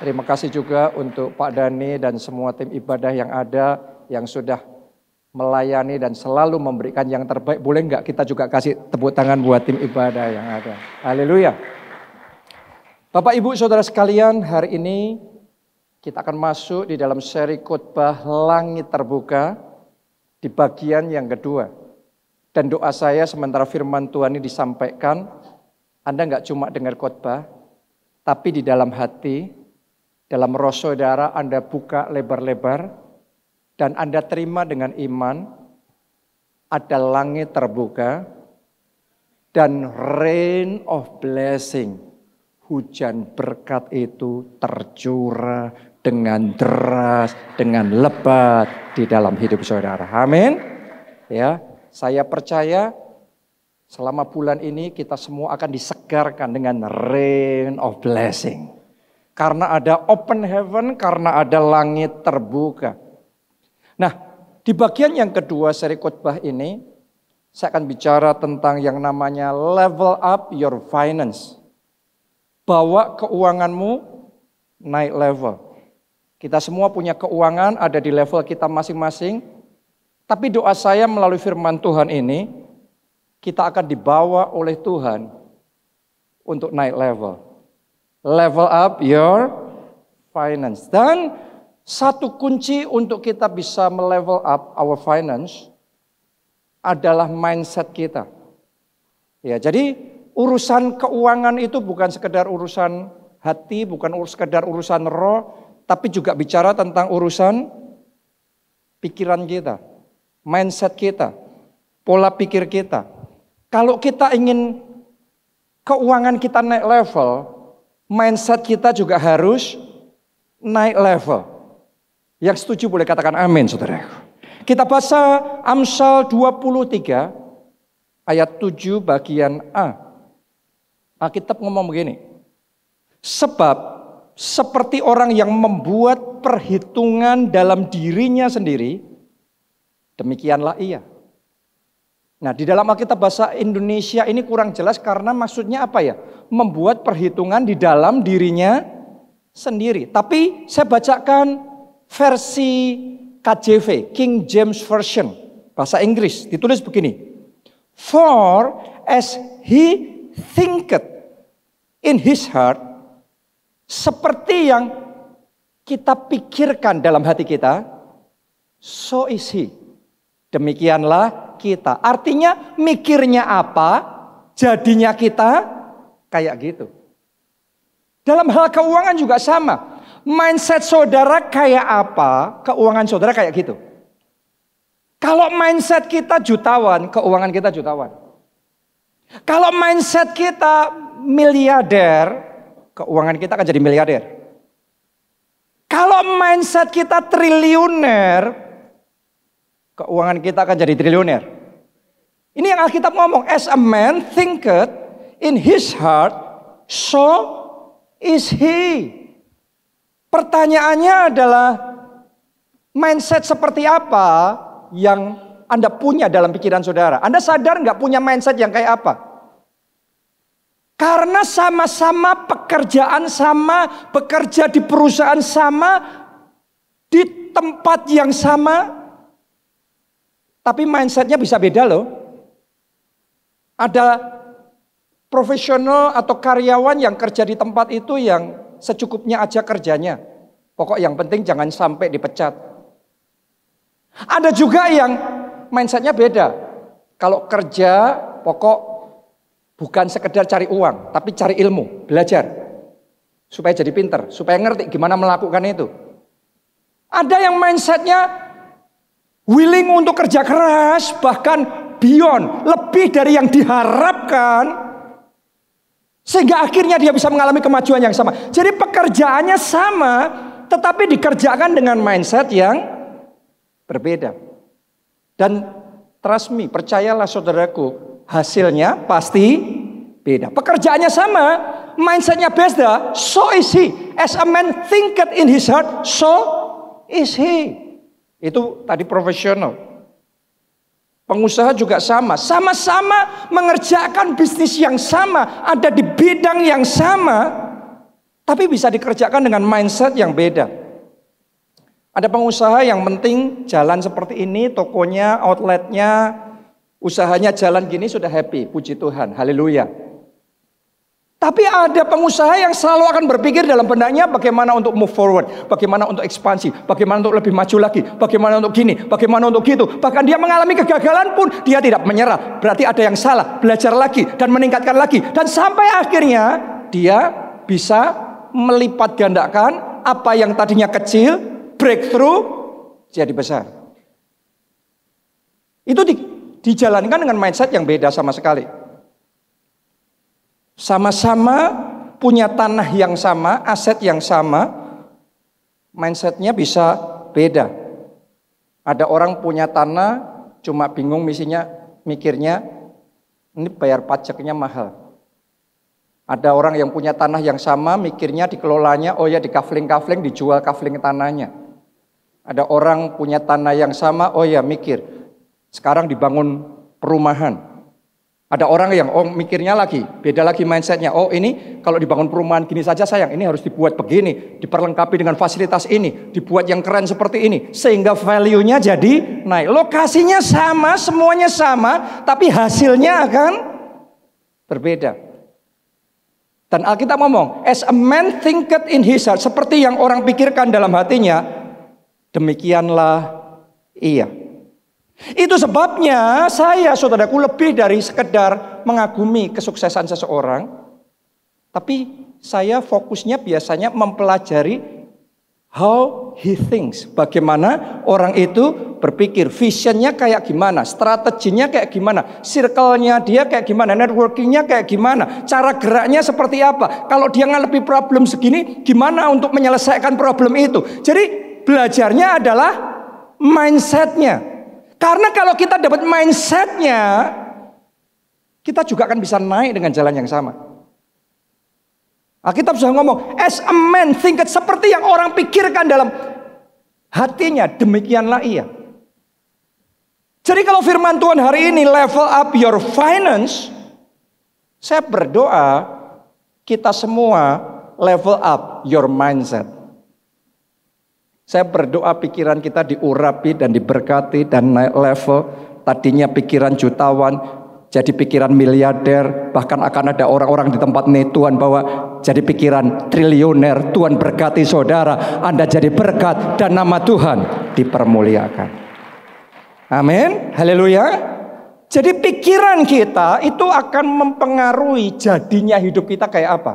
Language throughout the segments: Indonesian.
Terima kasih juga untuk Pak Dhani dan semua tim ibadah yang ada, yang sudah melayani dan selalu memberikan yang terbaik. Boleh nggak kita juga kasih tepuk tangan buat tim ibadah yang ada. Haleluya. Bapak Ibu Saudara sekalian, hari ini kita akan masuk di dalam seri khotbah Langit Terbuka di bagian yang kedua. Dan doa saya sementara firman Tuhan ini disampaikan, Anda nggak cuma dengar khotbah, tapi di dalam hati, dalam roh saudara Anda buka lebar-lebar, dan Anda terima dengan iman, ada langit terbuka, dan rain of blessing, hujan berkat itu tercurah dengan deras, dengan lebat di dalam hidup saudara. Amin. Ya, saya percaya selama bulan ini kita semua akan disegarkan dengan rain of blessing. Karena ada open heaven, karena ada langit terbuka. Nah, di bagian yang kedua seri khotbah ini, saya akan bicara tentang yang namanya level up your finance. Bawa keuanganmu naik level. Kita semua punya keuangan, ada di level kita masing-masing. Tapi doa saya melalui firman Tuhan ini, kita akan dibawa oleh Tuhan untuk naik level. Level up your finance. Dan satu kunci untuk kita bisa melevel up our finance adalah mindset kita. Ya, jadi urusan keuangan itu bukan sekedar urusan hati, bukan sekedar urusan roh, tapi juga bicara tentang urusan pikiran kita, mindset kita, pola pikir kita. Kalau kita ingin keuangan kita naik level, mindset kita juga harus naik level. Yang setuju boleh katakan amin, saudara. Kita baca Amsal 23 ayat 7 bagian A. Alkitab ngomong begini. Sebab seperti orang yang membuat perhitungan dalam dirinya sendiri, demikianlah ia. Nah, di dalam Alkitab bahasa Indonesia ini kurang jelas karena maksudnya apa ya? Membuat perhitungan di dalam dirinya sendiri. Tapi saya bacakan versi KJV, King James Version, bahasa Inggris, ditulis begini. For as he thinketh in his heart, seperti yang kita pikirkan dalam hati kita, so is he. Demikianlah kita. Artinya mikirnya apa, jadinya kita kayak gitu. Dalam hal keuangan juga sama. Mindset saudara kayak apa, keuangan saudara kayak gitu. Kalau mindset kita jutawan, keuangan kita jutawan. Kalau mindset kita miliarder, keuangan kita akan jadi miliarder. Kalau mindset kita triliuner, keuangan kita akan jadi triliuner. Ini yang Alkitab ngomong. As a man thinketh in his heart, so is he. Pertanyaannya adalah, mindset seperti apa yang Anda punya dalam pikiran saudara? Anda sadar nggak punya mindset yang kayak apa? Karena sama-sama pekerjaan sama, bekerja di perusahaan sama, di tempat yang sama, tapi mindsetnya bisa beda loh. Ada profesional atau karyawan yang kerja di tempat itu yang secukupnya aja kerjanya. Pokok yang penting jangan sampai dipecat. Ada juga yang mindsetnya beda. Kalau kerja pokok bukan sekedar cari uang, tapi cari ilmu, belajar. Supaya jadi pinter, supaya ngerti gimana melakukan itu. Ada yang mindsetnya willing untuk kerja keras, bahkan beyond, lebih dari yang diharapkan. Sehingga akhirnya dia bisa mengalami kemajuan yang sama. Jadi pekerjaannya sama, tetapi dikerjakan dengan mindset yang berbeda. Dan trust me, percayalah saudaraku, hasilnya pasti beda. Pekerjaannya sama, mindsetnya beda, so is he. As a man thinketh in his heart, so is he. Itu tadi profesional. Pengusaha juga sama. Sama-sama mengerjakan bisnis yang sama. Ada di bidang yang sama. Tapi bisa dikerjakan dengan mindset yang beda. Ada pengusaha yang penting jalan seperti ini, tokonya, outletnya, usahanya jalan gini sudah happy, puji Tuhan, haleluya. Tapi ada pengusaha yang selalu akan berpikir dalam benaknya bagaimana untuk move forward, bagaimana untuk ekspansi, bagaimana untuk lebih maju lagi, bagaimana untuk gini, bagaimana untuk gitu. Bahkan dia mengalami kegagalan pun dia tidak menyerah. Berarti ada yang salah, belajar lagi dan meningkatkan lagi. Dan sampai akhirnya dia bisa melipat gandakan apa yang tadinya kecil, breakthrough jadi besar. Itu dijalankan dengan mindset yang beda sama sekali. Sama-sama punya tanah yang sama, aset yang sama, mindsetnya bisa beda. Ada orang punya tanah, cuma bingung mikirnya, ini bayar pajaknya mahal. Ada orang yang punya tanah yang sama, mikirnya dikelolanya, oh ya di kafling-kafling, dijual kafling tanahnya. Ada orang punya tanah yang sama, oh ya mikir, sekarang dibangun perumahan. Ada orang yang mikirnya lagi, beda lagi mindsetnya. Oh ini kalau dibangun perumahan gini saja sayang, ini harus dibuat begini, diperlengkapi dengan fasilitas ini, dibuat yang keren seperti ini. Sehingga value-nya jadi naik. Lokasinya sama, semuanya sama, tapi hasilnya akan berbeda. Dan Alkitab ngomong, as a man thinketh in his heart, seperti yang orang pikirkan dalam hatinya, demikianlah ia. Itu sebabnya saya, saudaraku, lebih dari sekedar mengagumi kesuksesan seseorang, tapi saya fokusnya biasanya mempelajari how he thinks, bagaimana orang itu berpikir, visionnya kayak gimana, strateginya kayak gimana, circle-nya dia kayak gimana, networking-nya kayak gimana, cara geraknya seperti apa. Kalau dia ngalamin problem segini, gimana untuk menyelesaikan problem itu. Jadi belajarnya adalah mindset-nya. Karena kalau kita dapat mindset-nya, kita juga akan bisa naik dengan jalan yang sama. Alkitab sudah ngomong, as a man thinketh, seperti yang orang pikirkan dalam hatinya, demikianlah ia. Jadi kalau firman Tuhan hari ini level up your finance, saya berdoa kita semua level up your mindset. Saya berdoa pikiran kita diurapi dan diberkati dan naik level. Tadinya pikiran jutawan jadi pikiran miliarder. Bahkan akan ada orang-orang di tempat ini Tuhan bawa jadi pikiran triliuner. Tuhan berkati saudara, Anda jadi berkat dan nama Tuhan dipermuliakan. Amin, haleluya. Jadi pikiran kita itu akan mempengaruhi jadinya hidup kita kayak apa.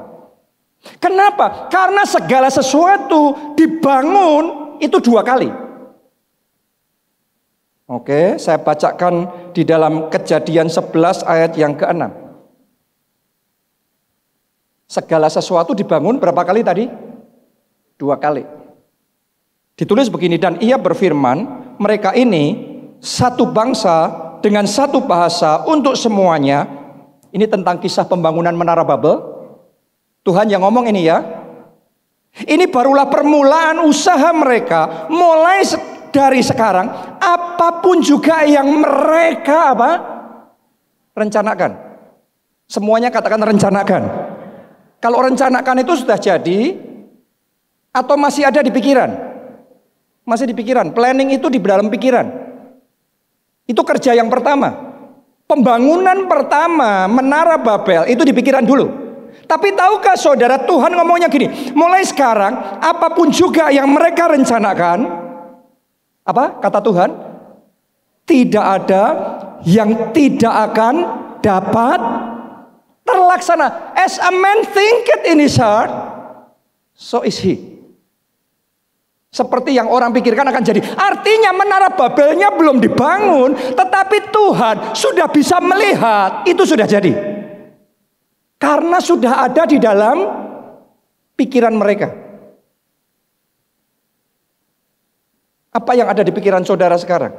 Kenapa? Karena segala sesuatu dibangun itu 2 kali. Oke, saya bacakan di dalam Kejadian 11 ayat yang ke-6. Segala sesuatu dibangun berapa kali tadi? 2 kali. Ditulis begini, dan ia berfirman, mereka ini satu bangsa dengan satu bahasa untuk semuanya. Ini tentang kisah pembangunan Menara Babel. Tuhan yang ngomong ini ya. Ini barulah permulaan usaha mereka. Mulai dari sekarang, apapun juga yang mereka rencanakan. Semuanya katakan rencanakan. Kalau rencanakan itu sudah jadi atau masih ada di pikiran? Masih di pikiran. Planning itu di dalam pikiran. Itu kerja yang pertama. Pembangunan pertama Menara Babel itu di pikiran dulu. Tapi tahukah saudara, Tuhan ngomongnya gini, mulai sekarang apapun juga yang mereka rencanakan, apa kata Tuhan? Tidak ada yang tidak akan dapat terlaksana. As a man thinketh in his heart, so is he. Seperti yang orang pikirkan akan jadi. Artinya Menara Babelnya belum dibangun, tetapi Tuhan sudah bisa melihat itu sudah jadi. Karena sudah ada di dalam pikiran mereka. Apa yang ada di pikiran saudara sekarang?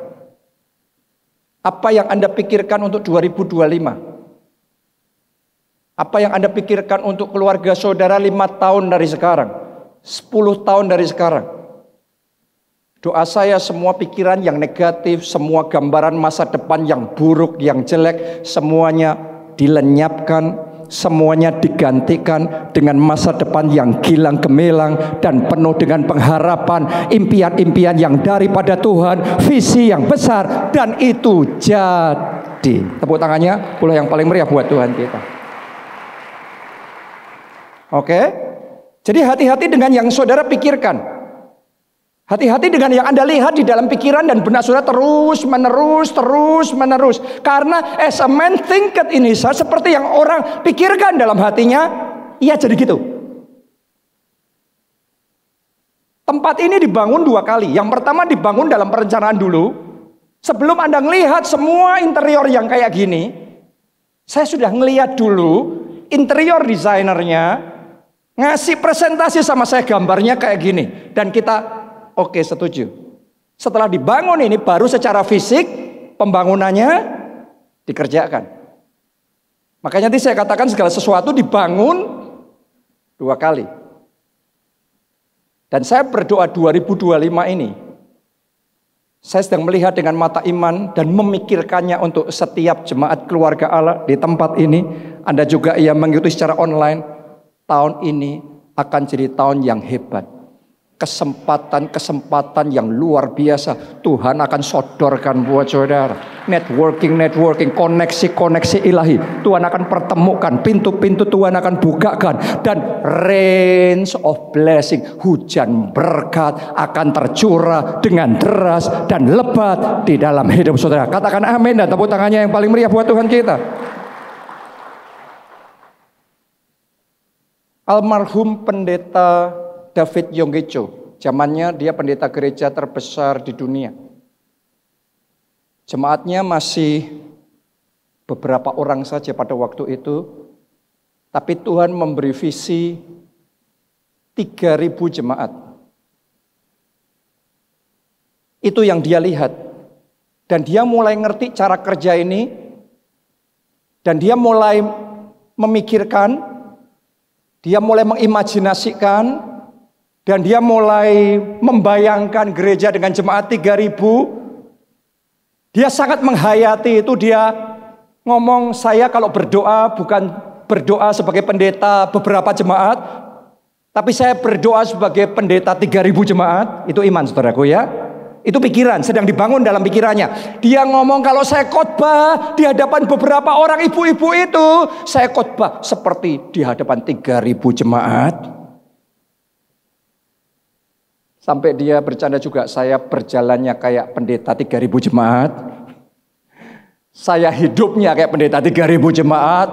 Apa yang Anda pikirkan untuk 2025? Apa yang Anda pikirkan untuk keluarga saudara 5 tahun dari sekarang? 10 tahun dari sekarang? Doa saya semua pikiran yang negatif, semua gambaran masa depan yang buruk, yang jelek, semuanya dilenyapkan. semuanya digantikan dengan masa depan yang gilang gemilang dan penuh dengan pengharapan, impian-impian yang daripada Tuhan, visi yang besar, dan itu jadi. Tepuk tangannya pula yang paling meriah buat Tuhan kita. Oke? Jadi hati-hati dengan yang saudara pikirkan. Hati-hati dengan yang Anda lihat di dalam pikiran dan benak saudara terus menerus. Karena as a man thinketh in his heart, seperti yang orang pikirkan dalam hatinya, ia jadi gitu. Tempat ini dibangun 2 kali. Yang pertama dibangun dalam perencanaan dulu. Sebelum Anda melihat semua interior yang kayak gini, saya sudah ngelihat dulu interior desainernya ngasih presentasi sama saya, gambarnya kayak gini. Dan kita oke, setuju. Setelah dibangun ini baru secara fisik pembangunannya dikerjakan. Makanya tadi saya katakan segala sesuatu dibangun 2 kali. Dan saya berdoa 2025 ini, saya sedang melihat dengan mata iman dan memikirkannya untuk setiap jemaat keluarga Allah di tempat ini. Anda juga yang mengikuti secara online, tahun ini akan jadi tahun yang hebat. Kesempatan yang luar biasa Tuhan akan sodorkan buat saudara. Networking, koneksi ilahi Tuhan akan pertemukan, pintu-pintu Tuhan akan bukakan, dan range of blessing, hujan berkat akan tercurah dengan deras dan lebat di dalam hidup saudara. Katakan amin dan tepuk tangannya yang paling meriah buat Tuhan kita. Almarhum pendeta David Yonggi-cho, zamannya dia pendeta gereja terbesar di dunia. Jemaatnya masih beberapa orang saja pada waktu itu, tapi Tuhan memberi visi 3.000 jemaat. Itu yang dia lihat. Dan dia mulai ngerti cara kerja ini, dan dia mulai memikirkan, dia mulai mengimajinasikan, dan dia mulai membayangkan gereja dengan jemaat 3.000. Dia sangat menghayati itu. Dia ngomong, saya kalau berdoa bukan berdoa sebagai pendeta beberapa jemaat, tapi saya berdoa sebagai pendeta 3.000 jemaat. Itu iman saudaraku ya. Itu pikiran, sedang dibangun dalam pikirannya. Dia ngomong, kalau saya khotbah di hadapan beberapa orang ibu-ibu itu, saya khotbah seperti di hadapan 3.000 jemaat. Sampai dia bercanda juga, saya berjalannya kayak pendeta 3.000 jemaat. Saya hidupnya kayak pendeta 3.000 jemaat.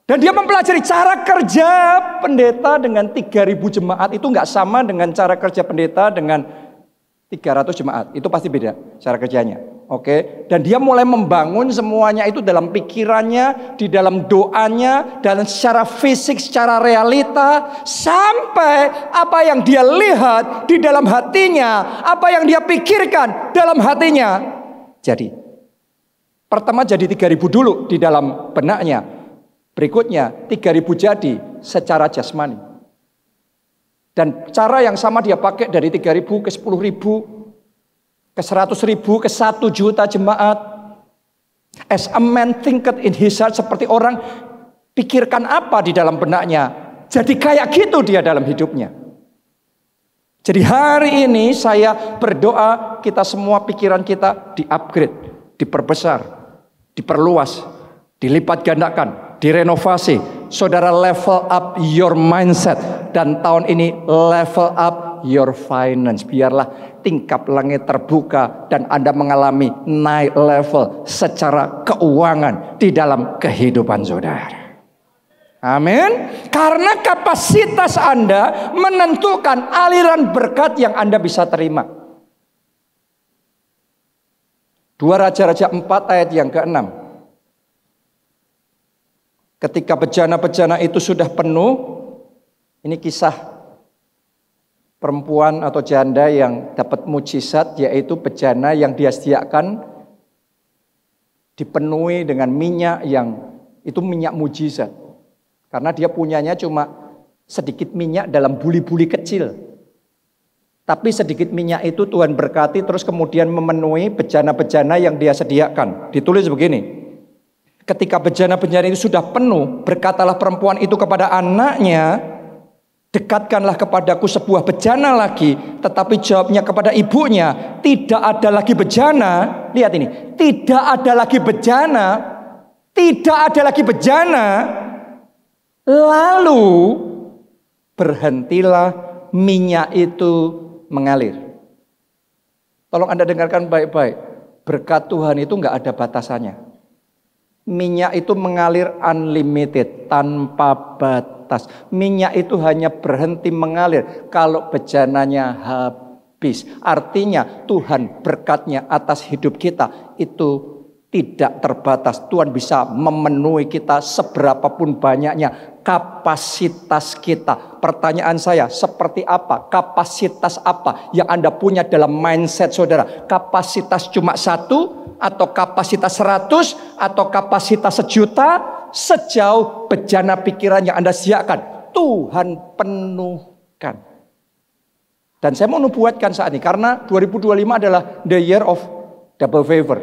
Dan dia mempelajari cara kerja pendeta dengan 3.000 jemaat. Itu gak sama dengan cara kerja pendeta dengan 300 jemaat. Itu pasti beda cara kerjanya. Oke. Dan dia mulai membangun semuanya itu dalam pikirannya, di dalam doanya, dan secara fisik, secara realita, sampai apa yang dia lihat di dalam hatinya, apa yang dia pikirkan dalam hatinya jadi. Pertama jadi 3.000 dulu di dalam benaknya. Berikutnya 3.000 jadi secara jasmani. Dan cara yang sama dia pakai dari 3.000 ke 10.000, ke 100.000, ke 1 juta jemaat. As a man thinketh in his heart, seperti orang pikirkan apa di dalam benaknya, jadi kayak gitu dia dalam hidupnya. Jadi hari ini saya berdoa kita semua pikiran kita di-upgrade, diperbesar, diperluas, dilipat gandakan, direnovasi. Saudara level up your mindset, dan tahun ini level up your finance. Biarlah tingkap langit terbuka dan Anda mengalami naik level secara keuangan di dalam kehidupan saudara. Amin. Karena kapasitas Anda menentukan aliran berkat yang Anda bisa terima. 2 Raja-Raja 4 ayat yang ke-6. Ketika bejana-bejana itu sudah penuh, ini kisah perempuan atau janda yang dapat mujizat, yaitu bejana yang dia sediakan dipenuhi dengan minyak yang itu minyak mujizat. Karena dia punyanya cuma sedikit minyak dalam buli-buli kecil. Tapi sedikit minyak itu Tuhan berkati terus kemudian memenuhi bejana-bejana yang dia sediakan. Ditulis begini. Ketika bejana-bejana itu sudah penuh, berkatalah perempuan itu kepada anaknya, dekatkanlah kepadaku sebuah bejana lagi. Tetapi jawabnya kepada ibunya, tidak ada lagi bejana. Lihat ini, tidak ada lagi bejana. Tidak ada lagi bejana. Lalu berhentilah minyak itu mengalir. Tolong Anda dengarkan baik-baik. Berkat Tuhan itu nggak ada batasannya. Minyak itu mengalir unlimited, tanpa batas. Minyak itu hanya berhenti mengalir kalau bejananya habis. Artinya Tuhan berkatnya atas hidup kita itu tidak terbatas. Tuhan bisa memenuhi kita seberapapun banyaknya kapasitas kita. Pertanyaan saya, seperti apa? Kapasitas apa yang Anda punya dalam mindset saudara? Kapasitas cuma 1? Atau kapasitas 100, atau kapasitas 1.000.000, sejauh bejana pikiran yang Anda siapkan, Tuhan penuhkan. Dan saya mau nubuatkan saat ini, karena 2025 adalah the year of double favor.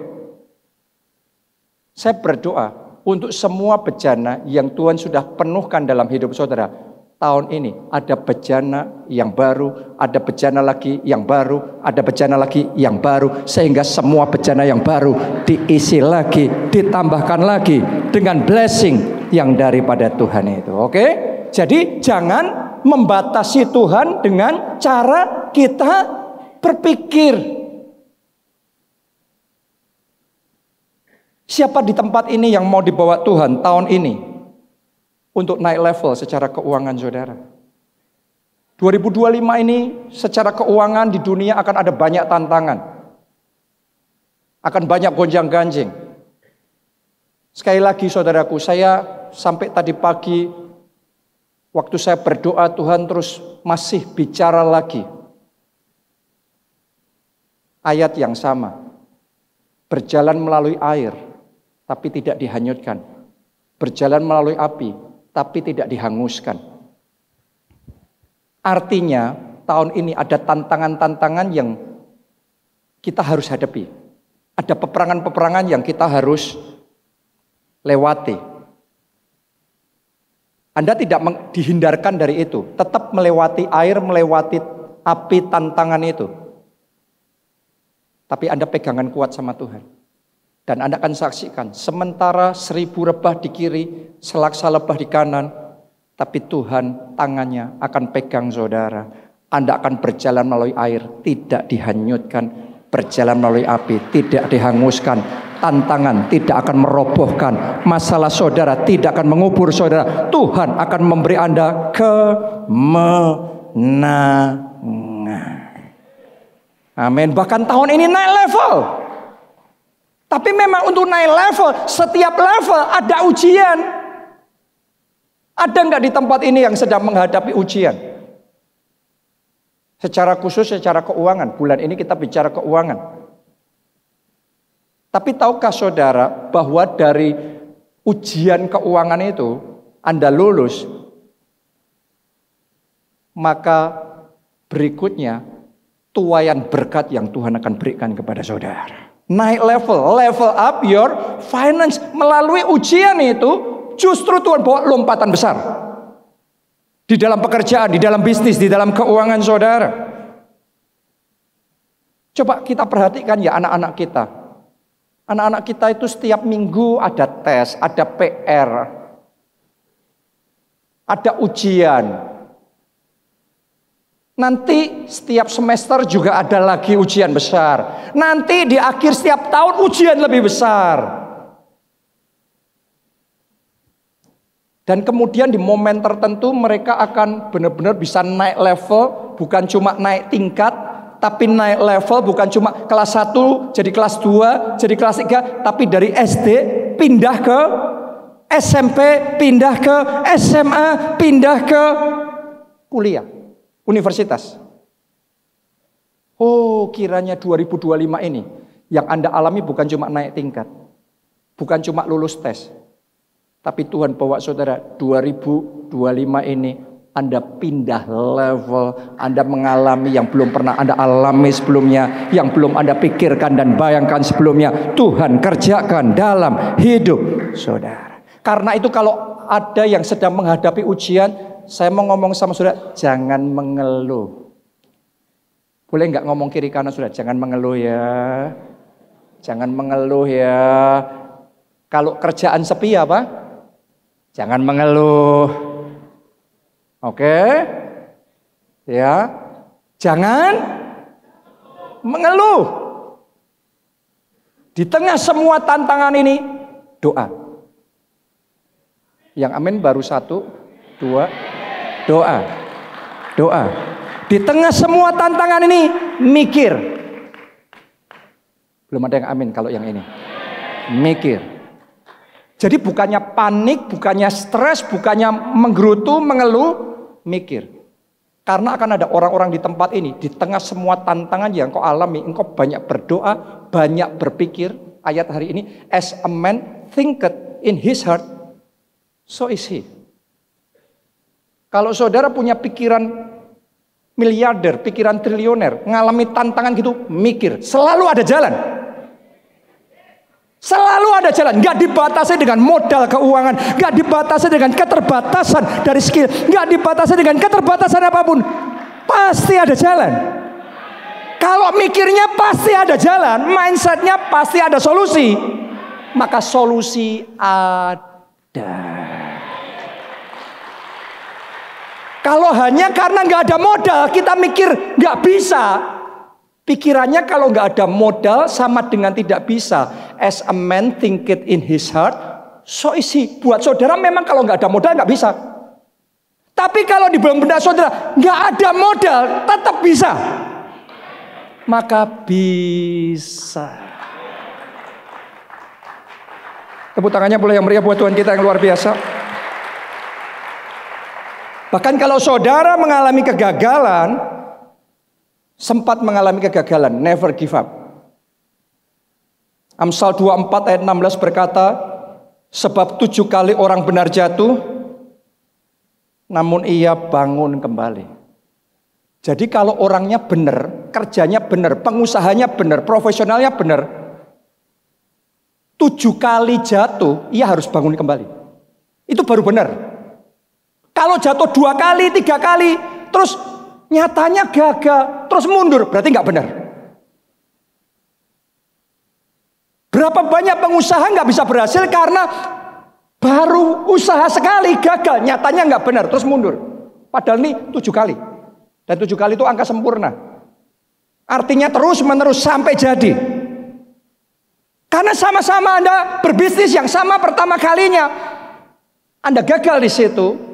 Saya berdoa untuk semua bejana yang Tuhan sudah penuhkan dalam hidup saudara. Tahun ini ada bejana yang baru, ada bejana lagi yang baru, ada bejana lagi yang baru. Sehingga semua bejana yang baru diisi lagi, ditambahkan lagi dengan blessing yang daripada Tuhan itu. Oke? Jadi jangan membatasi Tuhan dengan cara kita berpikir. Siapa di tempat ini yang mau dibawa Tuhan tahun ini untuk naik level secara keuangan saudara? 2025 ini secara keuangan di dunia akan ada banyak tantangan. Akan banyak gonjang-ganjing. Sekali lagi saudaraku, saya sampai tadi pagi waktu saya berdoa, Tuhan terus masih bicara lagi. Ayat yang sama. Berjalan melalui air, tapi tidak dihanyutkan. Berjalan melalui api, tapi tidak dihanguskan. Artinya tahun ini ada tantangan-tantangan yang kita harus hadapi. Ada peperangan-peperangan yang kita harus lewati. Anda tidak dihindarkan dari itu. Tetap melewati air, melewati api tantangan itu. Tapi Anda pegangan kuat sama Tuhan. Dan Anda akan saksikan, sementara 1000 lebah di kiri, selaksa lebah di kanan, tapi Tuhan tangannya akan pegang saudara. Anda akan berjalan melalui air, tidak dihanyutkan. Berjalan melalui api, tidak dihanguskan. Tantangan tidak akan merobohkan. Masalah saudara tidak akan mengubur saudara. Tuhan akan memberi Anda kemenangan. Amin. Bahkan tahun ini naik level. Tapi memang untuk naik level, setiap level ada ujian. Ada nggak di tempat ini yang sedang menghadapi ujian? Secara khusus, secara keuangan. Bulan ini kita bicara keuangan. Tapi tahukah saudara bahwa dari ujian keuangan itu Anda lulus, maka berikutnya tuaian berkat yang Tuhan akan berikan kepada saudara. Naik level up your finance. Melalui ujian itu justru Tuhan bawa lompatan besar. Di dalam pekerjaan, di dalam bisnis, di dalam keuangan saudara. Coba kita perhatikan ya anak-anak kita. Anak-anak kita itu setiap minggu ada tes, ada PR, ada ujian. Nanti setiap semester juga ada lagi ujian besar. Nanti di akhir setiap tahun ujian lebih besar. Dan kemudian di momen tertentu mereka akan benar-benar bisa naik level. Bukan cuma naik tingkat, tapi naik level bukan cuma kelas 1 jadi kelas 2, jadi kelas 3. Tapi dari SD pindah ke SMP, pindah ke SMA, pindah ke kuliah. Universitas. Oh, kiranya 2025 ini yang Anda alami bukan cuma naik tingkat, bukan cuma lulus tes, tapi Tuhan bawa saudara 2025 ini Anda pindah level, Anda mengalami yang belum pernah Anda alami sebelumnya, yang belum Anda pikirkan dan bayangkan sebelumnya. Tuhan kerjakan dalam hidup saudara. Karena itu kalau ada yang sedang menghadapi ujian, saya mau ngomong sama saudara, jangan mengeluh. Boleh nggak ngomong kiri kanan saudara? Jangan mengeluh ya. Jangan mengeluh ya. Kalau kerjaan sepi apa? Jangan mengeluh. Oke? Ya. Jangan mengeluh. Di tengah semua tantangan ini, doa. Yang amin baru 1, 2, doa. Doa. Di tengah semua tantangan ini, mikir. Belum ada yang amin kalau yang ini. Mikir. Jadi bukannya panik, bukannya stres, bukannya menggerutu, mengeluh, mikir. Karena akan ada orang-orang di tempat ini, di tengah semua tantangan yang kau alami, engkau banyak berdoa, banyak berpikir. Ayat hari ini, as a man thinketh in his heart, so is he. Kalau saudara punya pikiran miliarder, pikiran triliuner, ngalami tantangan gitu, mikir. Selalu ada jalan. Selalu ada jalan. Gak dibatasi dengan modal keuangan, gak dibatasi dengan keterbatasan dari skill, gak dibatasi dengan keterbatasan apapun. Pasti ada jalan. Kalau mikirnya pasti ada jalan, mindsetnya pasti ada solusi. Maka solusi ada. Kalau hanya karena nggak ada modal kita mikir nggak bisa, pikirannya kalau nggak ada modal sama dengan tidak bisa. As a man thinketh in his heart, so is he. Buat saudara memang kalau nggak ada modal nggak bisa. Tapi kalau di dalam benak saudara nggak ada modal tetap bisa, maka bisa. Tepuk tangannya boleh yang meriah buat Tuhan kita yang luar biasa. Bahkan kalau saudara mengalami kegagalan, sempat mengalami kegagalan, never give up. Amsal 24 ayat 16 berkata, sebab 7 kali orang benar jatuh, namun ia bangun kembali. Jadi kalau orangnya benar, kerjanya benar, pengusahanya benar, profesionalnya benar, 7 kali jatuh, ia harus bangun kembali. Itu baru benar. Kalau jatuh 2 kali, 3 kali, terus nyatanya gagal, terus mundur, berarti nggak benar. Berapa banyak pengusaha nggak bisa berhasil karena baru usaha sekali gagal, nyatanya nggak benar, terus mundur. Padahal ini 7 kali. Dan 7 kali itu angka sempurna. Artinya terus menerus sampai jadi. Karena sama-sama Anda berbisnis yang sama pertama kalinya, Anda gagal di situ.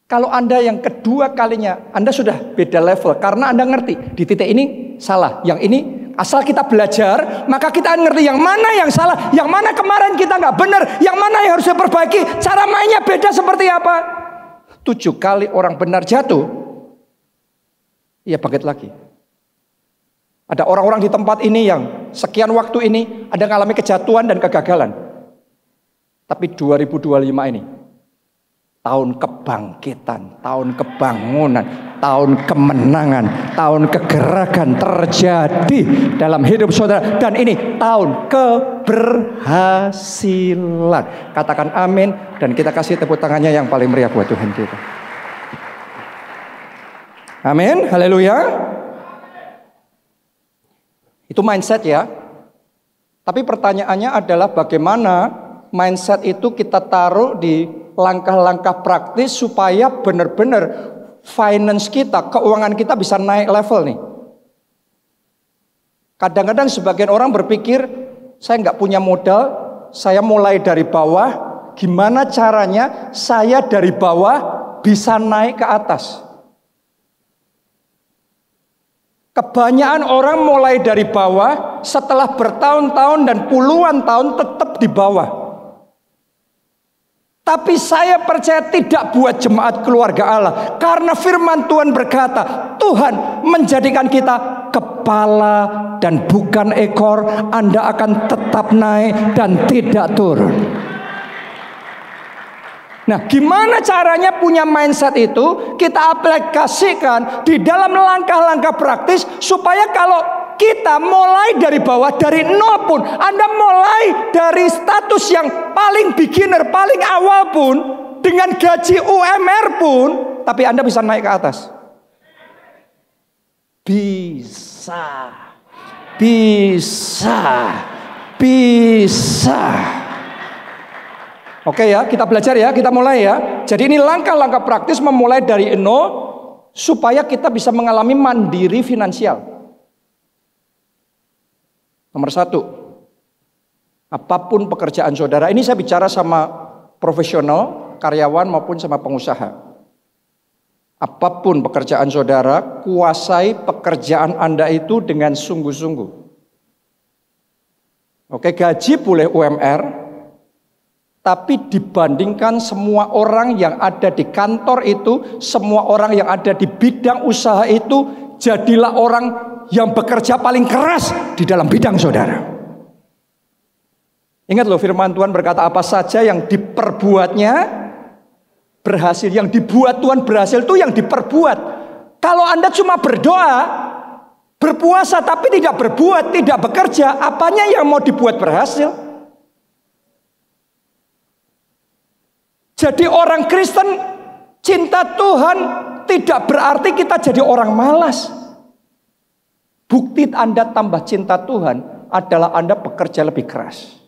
Kalau Anda yang kedua kalinya, Anda sudah beda level. Karena Anda ngerti, di titik ini salah. Yang ini, asal kita belajar, maka kita ngerti yang mana yang salah. Yang mana kemarin kita nggak benar. Yang mana yang harus diperbaiki. Cara mainnya beda seperti apa. 7 kali orang benar jatuh, ia bangkit lagi. Ada orang-orang di tempat ini yang sekian waktu ini ada mengalami kejatuhan dan kegagalan. Tapi 2025 ini tahun kebangkitan, tahun kebangunan, tahun kemenangan, tahun kegerakan terjadi dalam hidup saudara. Dan ini tahun keberhasilan. Katakan amin dan kita kasih tepuk tangannya yang paling meriah buat Tuhan kita. Amin, haleluya. Itu mindset ya. Tapi pertanyaannya adalah bagaimana mindset itu kita taruh di langkah-langkah praktis supaya benar-benar finance kita, keuangan kita bisa naik level nih. Kadang-kadang sebagian orang berpikir, saya nggak punya modal, saya mulai dari bawah, gimana caranya saya dari bawah bisa naik ke atas. Kebanyakan orang mulai dari bawah, setelah bertahun-tahun dan puluhan tahun tetap di bawah. Tapi saya percaya tidak buat jemaat keluarga Allah. Karena firman Tuhan berkata, Tuhan menjadikan kita kepala dan bukan ekor. Anda akan tetap naik dan tidak turun. Nah, gimana caranya punya mindset itu kita aplikasikan di dalam langkah-langkah praktis supaya kalau kita mulai dari bawah, dari nol pun, Anda mulai dari status yang paling beginner, paling awal pun, dengan gaji UMR pun, tapi Anda bisa naik ke atas. Bisa. Bisa. Bisa. Oke ya, kita belajar ya, kita mulai ya. Jadi ini langkah-langkah praktis memulai dari nol supaya kita bisa mengalami mandiri finansial. Nomor 1, apapun pekerjaan saudara, ini saya bicara sama profesional, karyawan maupun sama pengusaha. Apapun pekerjaan saudara, kuasai pekerjaan Anda itu dengan sungguh-sungguh. Oke, gaji boleh UMR, tapi dibandingkan semua orang yang ada di kantor itu, semua orang yang ada di bidang usaha itu, jadilah orang yang bekerja paling keras di dalam bidang saudara. Ingat loh, firman Tuhan berkata apa saja yang diperbuatnya berhasil. Yang dibuat Tuhan berhasil itu yang diperbuat. Kalau Anda cuma berdoa, berpuasa tapi tidak berbuat, tidak bekerja, apanya yang mau dibuat berhasil? Jadi orang Kristen cinta Tuhan tidak berarti kita jadi orang malas. Bukti Anda tambah cinta Tuhan adalah Anda bekerja lebih keras.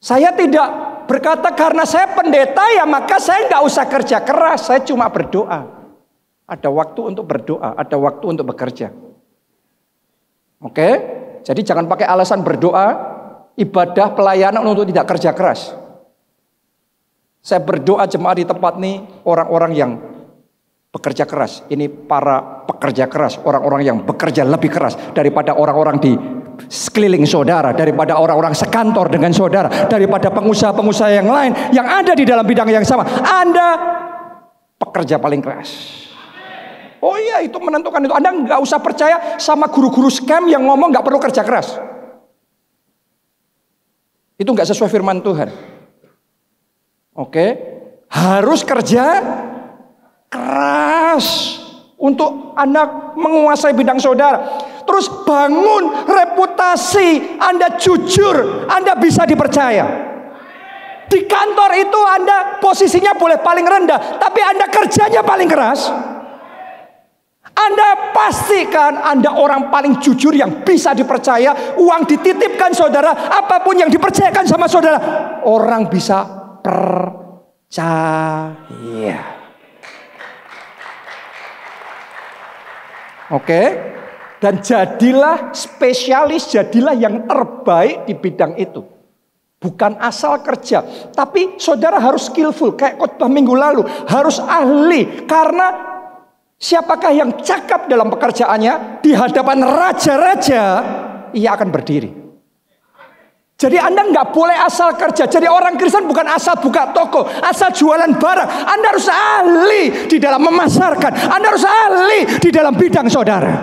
Saya tidak berkata karena saya pendeta ya maka saya nggak usah kerja keras. Saya cuma berdoa. Ada waktu untuk berdoa, ada waktu untuk bekerja. Oke? Jadi jangan pakai alasan berdoa, ibadah, pelayanan untuk tidak kerja keras. Saya berdoa jemaat di tempat ini orang-orang yang bekerja keras. Ini para pekerja keras, orang-orang yang bekerja lebih keras daripada orang-orang di sekeliling saudara, daripada orang-orang sekantor dengan saudara, daripada pengusaha-pengusaha yang lain yang ada di dalam bidang yang sama. Anda pekerja paling keras. Oh iya, itu menentukan itu. Anda nggak usah percaya sama guru-guru scam yang ngomong nggak perlu kerja keras. Itu nggak sesuai firman Tuhan. Oke, harus kerja keras untuk Anda menguasai bidang saudara. Terus bangun reputasi Anda jujur, Anda bisa dipercaya. Di kantor itu Anda posisinya boleh paling rendah, tapi Anda kerjanya paling keras. Anda pastikan Anda orang paling jujur yang bisa dipercaya. Uang dititipkan saudara, apapun yang dipercayakan sama saudara, orang bisa percaya. Oke, dan jadilah spesialis, jadilah yang terbaik di bidang itu. Bukan asal kerja, tapi saudara harus skillful. Kayak khotbah minggu lalu, harus ahli. Karena siapakah yang cakap dalam pekerjaannya, di hadapan raja-raja ia akan berdiri. Jadi Anda nggak boleh asal kerja. Jadi orang Kristen bukan asal buka toko, asal jualan barang. Anda harus ahli di dalam memasarkan. Anda harus ahli di dalam bidang saudara.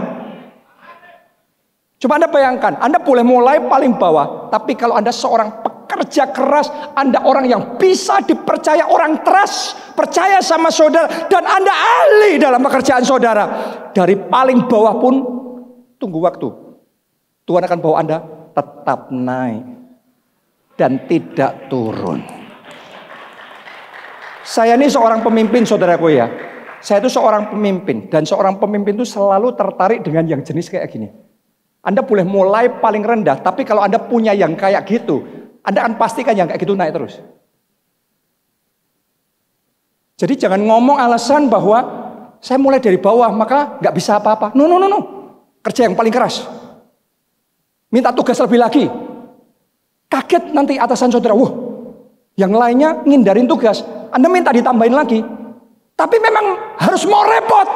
Coba Anda bayangkan, Anda boleh mulai paling bawah, tapi kalau Anda seorang pekerja keras, Anda orang yang bisa dipercaya, orang trust, percaya sama saudara, dan Anda ahli dalam pekerjaan saudara, dari paling bawah pun tunggu waktu. Tuhan akan bawa Anda tetap naik dan tidak turun. Saya ini seorang pemimpin saudaraku ya. Saya itu seorang pemimpin, dan seorang pemimpin itu selalu tertarik dengan yang jenis kayak gini. Anda boleh mulai paling rendah, tapi kalau Anda punya yang kayak gitu, Anda akan pastikan yang kayak gitu naik terus. Jadi jangan ngomong alasan bahwa saya mulai dari bawah maka nggak bisa apa-apa. No. Kerja yang paling keras. Minta tugas lebih lagi. Kaget nanti atasan saudara, wah, yang lainnya ngindarin tugas, Anda minta ditambahin lagi. Tapi memang harus mau repot,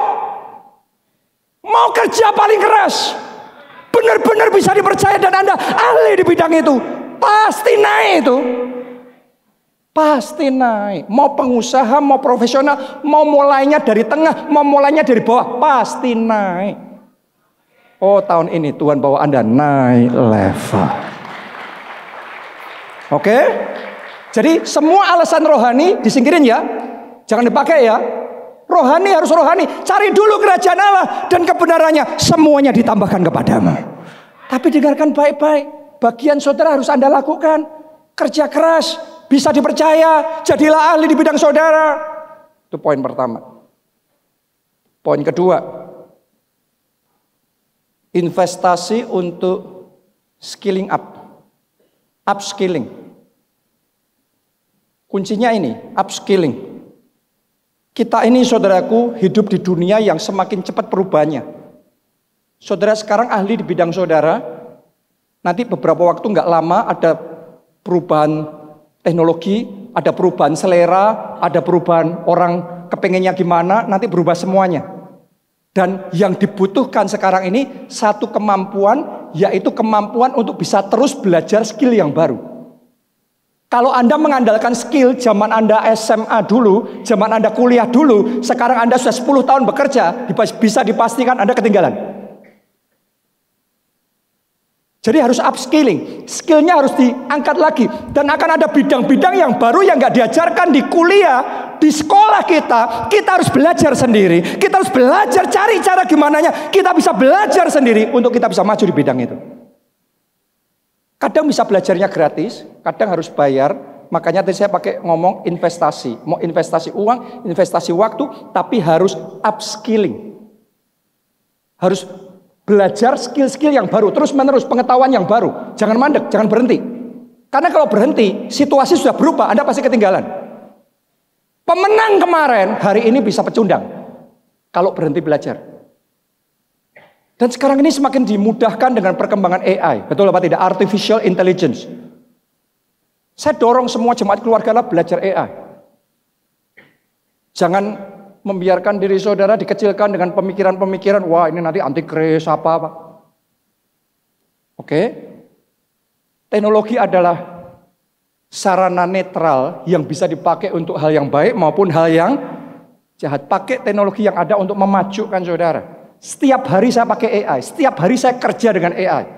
mau kerja paling keras, benar-benar bisa dipercaya dan Anda ahli di bidang itu, pasti naik itu. Pasti naik. Mau pengusaha, mau profesional, mau mulainya dari tengah, mau mulainya dari bawah, pasti naik. Oh, tahun ini Tuhan bawa Anda naik level. Oke? Jadi semua alasan rohani disingkirin ya. Jangan dipakai ya. Rohani harus rohani. Cari dulu kerajaan Allah dan kebenarannya. Semuanya ditambahkan kepadamu. Tapi dengarkan baik-baik. Bagian saudara harus Anda lakukan. Kerja keras. Bisa dipercaya. Jadilah ahli di bidang saudara. Itu poin pertama. Poin kedua. Investasi untuk skilling up. Upskilling. Kuncinya ini, upskilling. Kita ini saudaraku hidup di dunia yang semakin cepat perubahannya. Saudara sekarang ahli di bidang saudara. Nanti beberapa waktu nggak lama ada perubahan teknologi, ada perubahan selera, ada perubahan orang kepengennya gimana, nanti berubah semuanya. Dan yang dibutuhkan sekarang ini satu kemampuan, yaitu kemampuan untuk bisa terus belajar skill yang baru. Kalau Anda mengandalkan skill zaman Anda SMA dulu, zaman Anda kuliah dulu, sekarang Anda sudah 10 tahun bekerja, bisa dipastikan Anda ketinggalan. Jadi harus upskilling, skillnya harus diangkat lagi. Dan akan ada bidang-bidang yang baru yang gak diajarkan di kuliah, di sekolah kita harus belajar sendiri. Kita harus belajar cari cara gimananya, kita bisa belajar sendiri untuk kita bisa maju di bidang itu. Kadang bisa belajarnya gratis, kadang harus bayar. Makanya tadi saya pakai ngomong investasi. Mau investasi uang, investasi waktu, tapi harus upskilling. Harus belajar skill-skill yang baru, terus-menerus pengetahuan yang baru. Jangan mandek, jangan berhenti. Karena kalau berhenti, situasi sudah berubah, Anda pasti ketinggalan. Pemenang kemarin, hari ini bisa pecundang. Kalau berhenti belajar. Dan sekarang ini semakin dimudahkan dengan perkembangan AI. Betul apa tidak? Artificial Intelligence. Saya dorong semua jemaat keluarga Allah belajar AI. Jangan membiarkan diri saudara dikecilkan dengan pemikiran-pemikiran. Wah ini nanti antikris apa-apa. Oke. Teknologi adalah sarana netral yang bisa dipakai untuk hal yang baik maupun hal yang jahat. Pakai teknologi yang ada untuk memajukan saudara. Setiap hari saya pakai AI, setiap hari saya kerja dengan AI.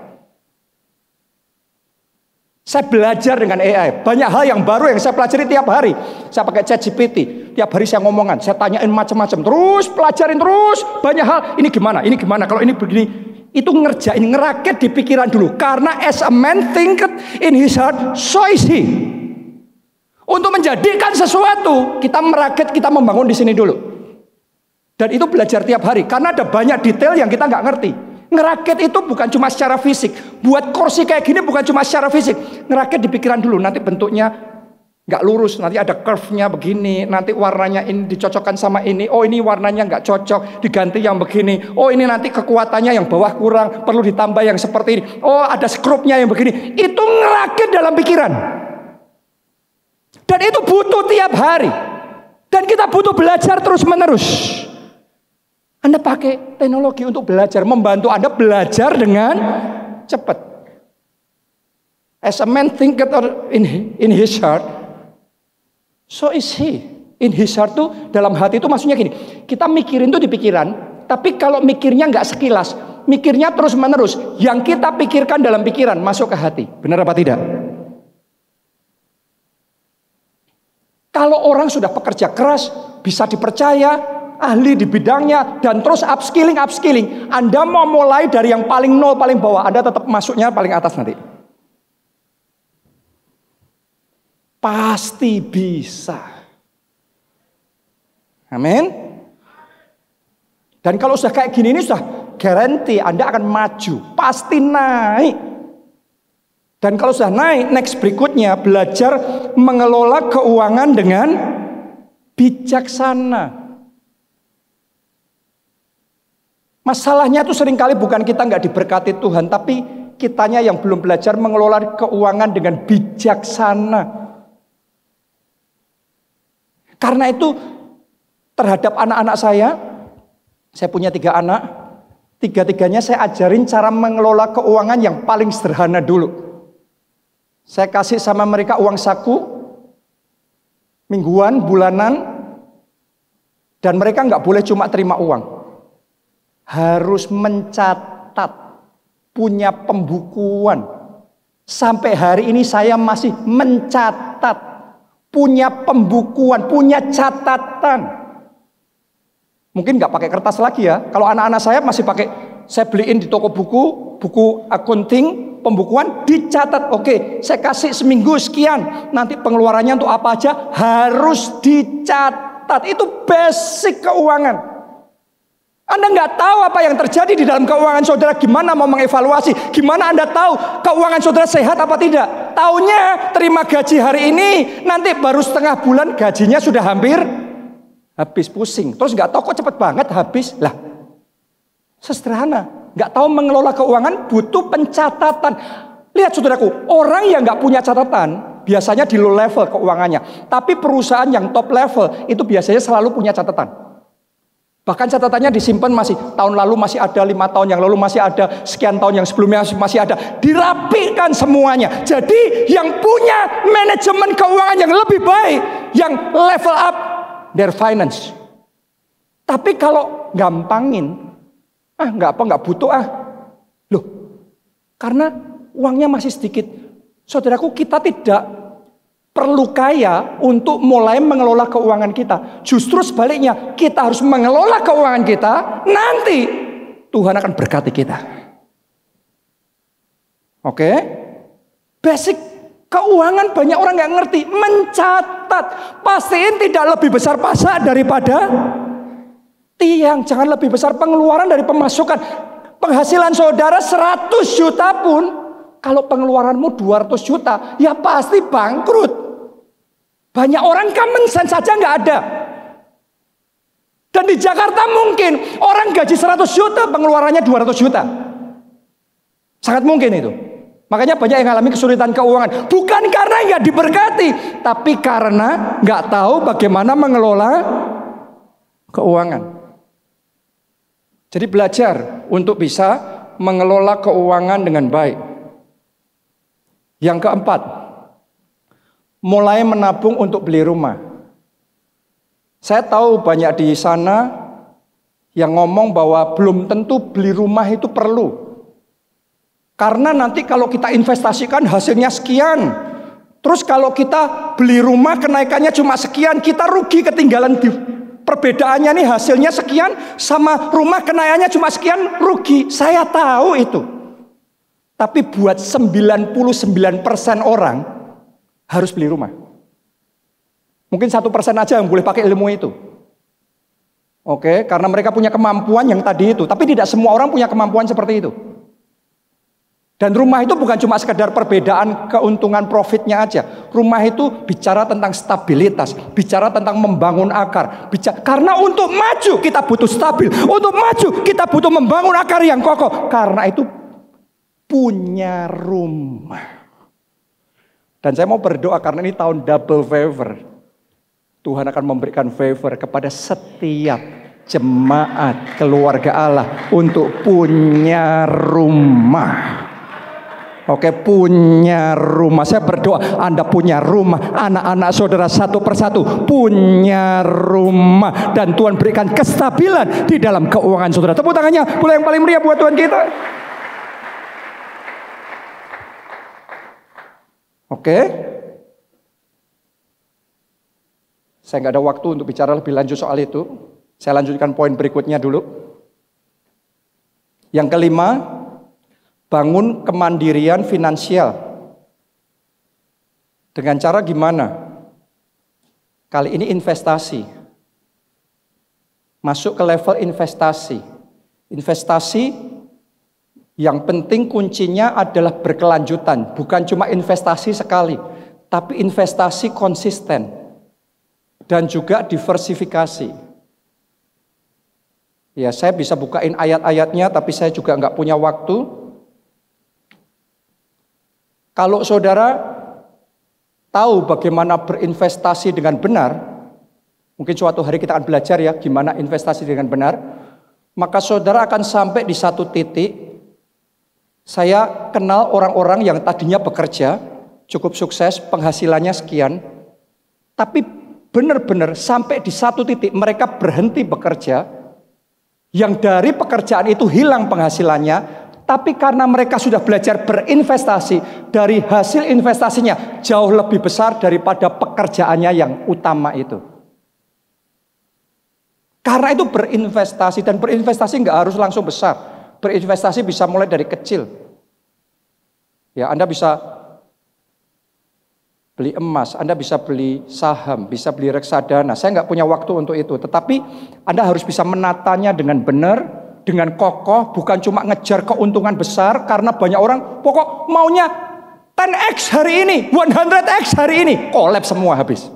Saya belajar dengan AI. Banyak hal yang baru yang saya pelajari tiap hari. Saya pakai ChatGPT, tiap hari saya ngomongan, saya tanyain macam-macam, terus pelajarin terus banyak hal. Ini gimana, kalau ini begini. Itu ngerjain, ngerakit di pikiran dulu. Karena as a man thinketh in his heart, so is he. Untuk menjadikan sesuatu, kita merakit, kita membangun di sini dulu. Dan itu belajar tiap hari. Karena ada banyak detail yang kita nggak ngerti. Ngerakit itu bukan cuma secara fisik. Buat kursi kayak gini bukan cuma secara fisik. Ngerakit di pikiran dulu. Nanti bentuknya nggak lurus. Nanti ada curve-nya begini. Nanti warnanya ini dicocokkan sama ini. Oh ini warnanya nggak cocok. Diganti yang begini. Oh ini nanti kekuatannya yang bawah kurang. Perlu ditambah yang seperti ini. Oh ada skrupnya yang begini. Itu ngerakit dalam pikiran. Dan itu butuh tiap hari. Dan kita butuh belajar terus menerus. Anda pakai teknologi untuk belajar, membantu Anda belajar dengan cepat. As a man thinketh in his heart, so is he. In his heart tuh dalam hati itu maksudnya gini. Kita mikirin tuh di pikiran, tapi kalau mikirnya nggak sekilas, mikirnya terus menerus. Yang kita pikirkan dalam pikiran masuk ke hati. Benar apa tidak? Kalau orang sudah pekerja keras, bisa dipercaya, ahli di bidangnya, dan terus upskilling. Anda mau mulai dari yang paling nol, paling bawah, Anda tetap masuknya paling atas nanti. Pasti bisa. Amin. Dan kalau sudah kayak gini, ini sudah garanti Anda akan maju, pasti naik. Dan kalau sudah naik, next berikutnya belajar mengelola keuangan dengan bijaksana. Masalahnya itu seringkali bukan kita nggak diberkati Tuhan, tapi kitanya yang belum belajar mengelola keuangan dengan bijaksana. Karena itu terhadap anak-anak saya punya 3 anak, 3-tiganya saya ajarin cara mengelola keuangan yang paling sederhana dulu. Saya kasih sama mereka uang saku, mingguan, bulanan, dan mereka nggak boleh cuma terima uang. Harus mencatat, punya pembukuan. Sampai hari ini saya masih mencatat. punya pembukuan, punya catatan. Mungkin nggak pakai kertas lagi ya. Kalau anak-anak saya masih pakai, saya beliin di toko buku, buku accounting, pembukuan, dicatat. Oke, saya kasih seminggu sekian, nanti pengeluarannya untuk apa aja harus dicatat. Itu basic keuangan. Anda nggak tahu apa yang terjadi di dalam keuangan saudara, gimana mau mengevaluasi, gimana Anda tahu keuangan saudara sehat apa tidak. Taunya terima gaji hari ini, nanti baru setengah bulan gajinya sudah hampir habis, pusing. Terus nggak tahu kok cepet banget habis. Lah, sederhana. Nggak tahu mengelola keuangan butuh pencatatan. Lihat saudaraku, orang yang nggak punya catatan biasanya di low level keuangannya. Tapi perusahaan yang top level itu biasanya selalu punya catatan. Bahkan catatannya disimpan masih tahun lalu masih ada, 5 tahun yang lalu masih ada, sekian tahun yang sebelumnya masih ada. Dirapikan semuanya. Jadi yang punya manajemen keuangan yang lebih baik, yang level up their finance. Tapi kalau gampangin, nggak butuh Loh, karena uangnya masih sedikit. Saudaraku, kita tidak perlu kaya untuk mulai mengelola keuangan kita. Justru sebaliknya, kita harus mengelola keuangan kita. Nanti Tuhan akan berkati kita. Oke? Basic keuangan banyak orang nggak ngerti. Mencatat. Pastiin tidak lebih besar pasak daripada tiang. Jangan lebih besar pengeluaran dari pemasukan. Penghasilan saudara 100 juta pun, kalau pengeluaranmu 200 juta, ya pasti bangkrut. Banyak orang common sense saja nggak ada. Dan di Jakarta mungkin orang gaji 100 juta, pengeluarannya 200 juta. Sangat mungkin itu. Makanya banyak yang mengalami kesulitan keuangan. Bukan karena nggak diberkati, tapi karena nggak tahu bagaimana mengelola keuangan. Jadi belajar untuk bisa mengelola keuangan dengan baik. Yang keempat, mulai menabung untuk beli rumah. Saya tahu banyak di sana yang ngomong bahwa belum tentu beli rumah itu perlu. Karena nanti kalau kita investasikan hasilnya sekian. Terus kalau kita beli rumah kenaikannya cuma sekian, kita rugi, ketinggalan di perbedaannya nih, hasilnya sekian sama rumah kenaikannya cuma sekian, rugi. Saya tahu itu. Tapi buat 99% orang harus beli rumah. Mungkin 1% aja yang boleh pakai ilmu itu. Oke, karena mereka punya kemampuan yang tadi itu. Tapi tidak semua orang punya kemampuan seperti itu. Dan rumah itu bukan cuma sekedar perbedaan keuntungan profitnya aja. Rumah itu bicara tentang stabilitas, bicara tentang membangun akar. Karena untuk maju kita butuh stabil. Untuk maju kita butuh membangun akar yang kokoh. Karena itu punya rumah. Dan saya mau berdoa karena ini tahun double favor. Tuhan akan memberikan favor kepada setiap jemaat keluarga Allah untuk punya rumah. Oke, punya rumah. Saya berdoa Anda punya rumah, anak-anak saudara satu persatu punya rumah, dan Tuhan berikan kestabilan di dalam keuangan saudara. Tepuk tangannya boleh yang paling meriah buat Tuhan kita. Oke, saya nggak ada waktu untuk bicara lebih lanjut soal itu. Saya lanjutkan poin berikutnya dulu. Yang kelima, bangun kemandirian finansial. Dengan cara gimana? Kali ini investasi. Masuk ke level investasi. Investasi yang penting kuncinya adalah berkelanjutan. Bukan cuma investasi sekali, tapi investasi konsisten. Dan juga diversifikasi. Ya, saya bisa bukain ayat-ayatnya, tapi saya juga nggak punya waktu. Kalau saudara tahu bagaimana berinvestasi dengan benar, mungkin suatu hari kita akan belajar ya gimana investasi dengan benar, maka saudara akan sampai di satu titik. Saya kenal orang-orang yang tadinya bekerja, cukup sukses, penghasilannya sekian, tapi benar-benar sampai di satu titik mereka berhenti bekerja, yang dari pekerjaan itu hilang penghasilannya, Tapi karena mereka sudah belajar berinvestasi, dari hasil investasinya jauh lebih besar daripada pekerjaannya yang utama itu. Karena itu berinvestasi, dan berinvestasi nggak harus langsung besar. Berinvestasi bisa mulai dari kecil. Ya, Anda bisa beli emas, Anda bisa beli saham, bisa beli reksadana. Saya nggak punya waktu untuk itu. Tetapi Anda harus bisa menatanya dengan benar, dengan kokoh, bukan cuma ngejar keuntungan besar. Karena banyak orang pokok maunya 10x hari ini, 100x hari ini, kolaps semua habis.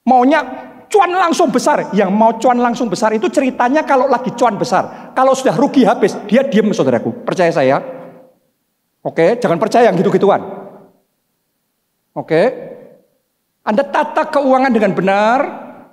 Maunya cuan langsung besar. Yang mau cuan langsung besar itu ceritanya kalau lagi cuan besar. Kalau sudah rugi habis, dia diam, saudaraku. Percaya saya. Oke, jangan percaya yang gitu-gituan. Oke. Anda tata keuangan dengan benar,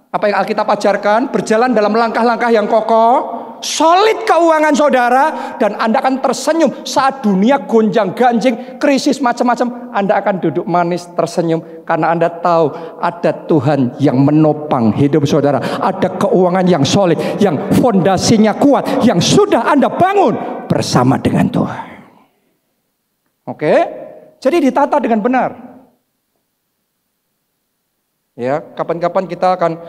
apa yang Alkitab ajarkan, berjalan dalam langkah-langkah yang kokoh, solid keuangan saudara, dan Anda akan tersenyum saat dunia gonjang-ganjing, krisis macam-macam. Anda akan duduk manis tersenyum karena Anda tahu ada Tuhan yang menopang hidup saudara. Ada keuangan yang solid, yang fondasinya kuat, yang sudah Anda bangun bersama dengan Tuhan. Oke, jadi ditata dengan benar. Ya, kapan-kapan kita akan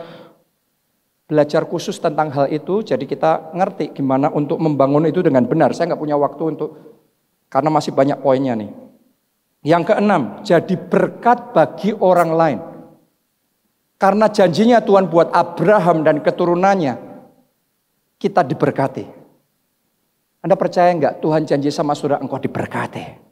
belajar khusus tentang hal itu. Jadi kita ngerti gimana untuk membangun itu dengan benar. Saya nggak punya waktu karena masih banyak poinnya nih. Yang keenam, jadi berkat bagi orang lain. Karena janjinya Tuhan buat Abraham dan keturunannya, kita diberkati. Anda percaya nggak Tuhan janji sama saudara, engkau diberkati?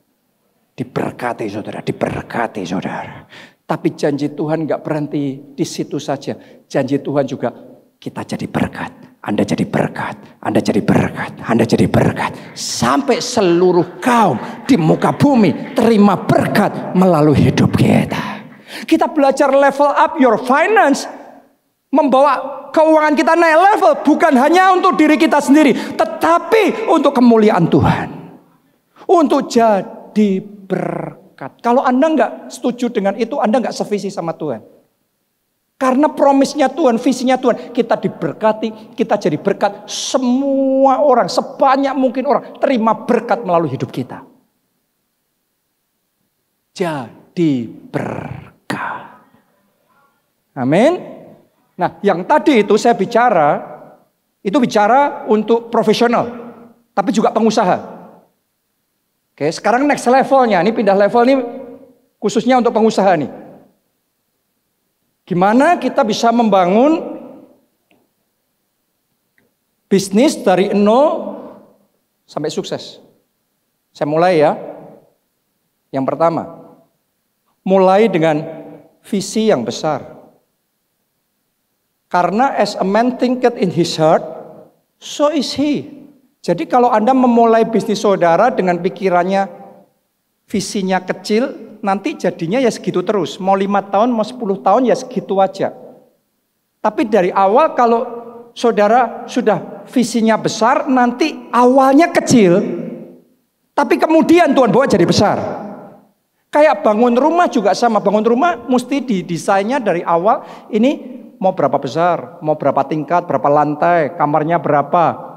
Diberkati saudara, diberkati saudara. Tapi janji Tuhan gak berhenti di situ saja. Janji Tuhan juga kita jadi berkat. Anda jadi berkat, Anda jadi berkat, Anda jadi berkat. Sampai seluruh kaum di muka bumi terima berkat melalui hidup kita. Kita belajar level up your finance. Membawa keuangan kita naik level. Bukan hanya untuk diri kita sendiri, tetapi untuk kemuliaan Tuhan. Untuk jadi berkat. Kalau Anda nggak setuju dengan itu, Anda nggak sevisi sama Tuhan. Karena promisnya Tuhan, visinya Tuhan, kita diberkati, kita jadi berkat. Semua orang, sebanyak mungkin orang terima berkat melalui hidup kita. Jadi berkat. Amin. Nah, yang tadi itu saya bicara untuk profesional, tapi juga pengusaha. Oke, sekarang next levelnya, ini pindah level nih khususnya untuk pengusaha nih. Gimana kita bisa membangun bisnis dari 0 sampai sukses? Saya mulai ya. Yang pertama, mulai dengan visi yang besar. Karena as a man thinketh in his heart, so is he. Jadi kalau Anda memulai bisnis saudara dengan pikirannya, visinya kecil, nanti jadinya ya segitu terus. Mau 5 tahun, mau 10 tahun ya segitu aja. Tapi dari awal kalau saudara sudah visinya besar, nanti awalnya kecil, tapi kemudian Tuhan bawa jadi besar. Kayak bangun rumah juga sama. Bangun rumah mesti didesainnya dari awal, ini mau berapa besar, mau berapa tingkat, berapa lantai, kamarnya berapa.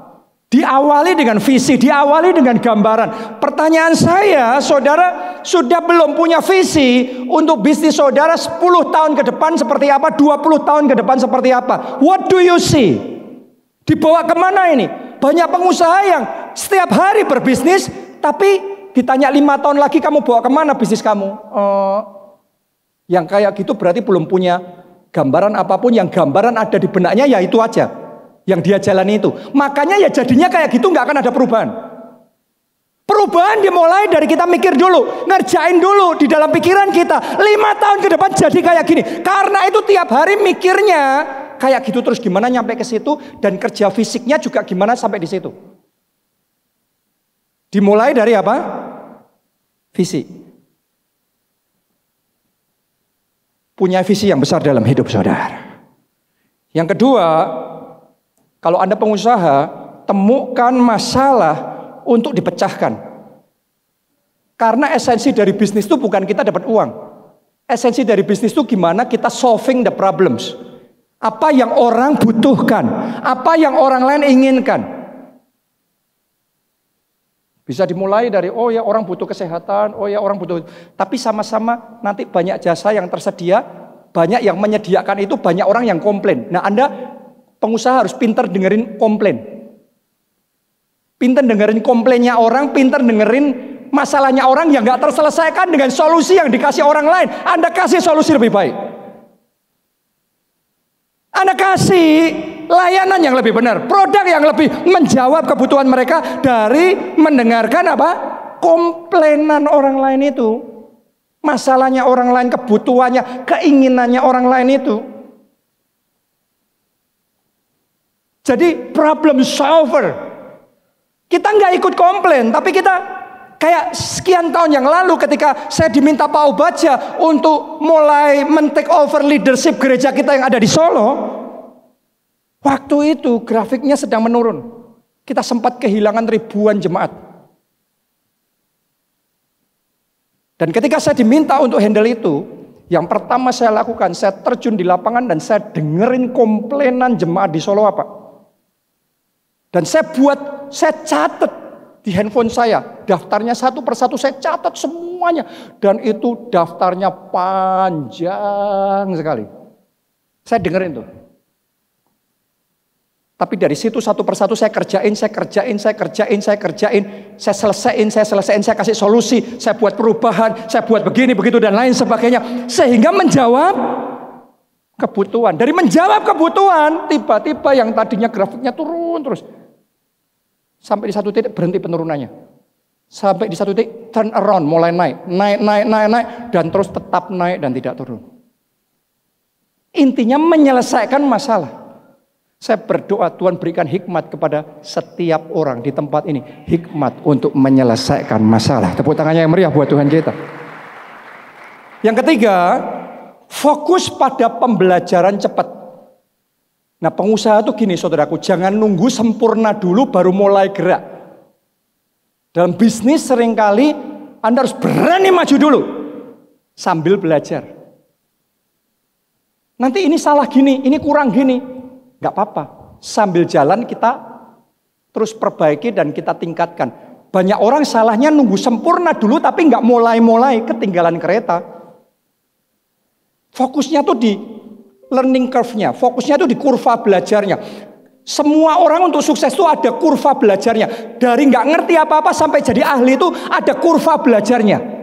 Diawali dengan visi, diawali dengan gambaran. Pertanyaan saya, saudara sudah belum punya visi untuk bisnis saudara 10 tahun ke depan seperti apa, 20 tahun ke depan seperti apa? What do you see? Dibawa kemana ini? Banyak pengusaha yang setiap hari berbisnis, tapi ditanya 5 tahun lagi kamu bawa kemana bisnis kamu? Yang kayak gitu berarti belum punya gambaran apapun. Yang gambaran ada di benaknya ya itu aja yang dia jalani itu. Makanya ya jadinya kayak gitu, nggak akan ada perubahan. Perubahan dimulai dari kita mikir dulu, ngerjain dulu di dalam pikiran kita. 5 tahun ke depan jadi kayak gini. Karena itu tiap hari mikirnya kayak gitu terus, gimana nyampe ke situ, dan kerja fisiknya juga gimana sampai di situ. Dimulai dari apa? Visi. Punya visi yang besar dalam hidup saudara. Yang kedua, kalau Anda pengusaha, temukan masalah untuk dipecahkan. Karena esensi dari bisnis itu bukan kita dapat uang. Esensi dari bisnis itu gimana kita solving the problems. Apa yang orang butuhkan, apa yang orang lain inginkan. Bisa dimulai dari, oh ya orang butuh kesehatan, oh ya orang butuh. Tapi sama-sama nanti banyak jasa yang tersedia, banyak yang menyediakan itu, banyak orang yang komplain. Nah Anda pengusaha harus pintar dengerin komplain. Pintar dengerin komplainnya orang, pintar dengerin masalahnya orang yang gak terselesaikan dengan solusi yang dikasih orang lain. Anda kasih solusi lebih baik. Anda kasih layanan yang lebih benar, produk yang lebih menjawab kebutuhan mereka dari mendengarkan apa? Komplainan orang lain itu. Masalahnya orang lain, kebutuhannya, keinginannya orang lain itu. Jadi problem solver. Kita nggak ikut komplain, tapi kita kayak sekian tahun yang lalu ketika saya diminta Pak Obaja untuk mulai men-take over leadership gereja kita yang ada di Solo. Waktu itu grafiknya sedang menurun. Kita sempat kehilangan ribuan jemaat. Dan ketika saya diminta untuk handle itu, yang pertama saya lakukan, saya terjun di lapangan dan saya dengerin komplainan jemaat di Solo apa. Dan saya catat di handphone saya, daftarnya satu persatu saya catat semuanya. Dan itu daftarnya panjang sekali. Saya dengerin tuh. Tapi dari situ satu persatu saya kerjain, saya selesaiin, saya kasih solusi, saya buat perubahan, saya buat begini, begitu dan lain sebagainya. Sehingga menjawab kebutuhan. Dari menjawab kebutuhan, tiba-tiba yang tadinya grafiknya turun terus. Sampai di satu titik berhenti penurunannya. Sampai di satu titik turn around, mulai naik. Dan terus tetap naik dan tidak turun. Intinya menyelesaikan masalah. Saya berdoa Tuhan berikan hikmat kepada setiap orang di tempat ini. Hikmat untuk menyelesaikan masalah. Tepuk tangannya yang meriah buat Tuhan kita. Yang ketiga, fokus pada pembelajaran cepat. Nah pengusaha itu gini saudaraku, jangan nunggu sempurna dulu baru mulai gerak. Dalam bisnis seringkali Anda harus berani maju dulu sambil belajar. Nanti ini salah gini, ini kurang gini. Gak apa-apa, sambil jalan kita terus perbaiki dan kita tingkatkan. Banyak orang salahnya nunggu sempurna dulu tapi gak mulai-mulai, ketinggalan kereta. Fokusnya tuh di learning curve-nya, fokusnya tuh di kurva belajarnya. Semua orang untuk sukses itu ada kurva belajarnya. Dari gak ngerti apa-apa sampai jadi ahli itu ada kurva belajarnya.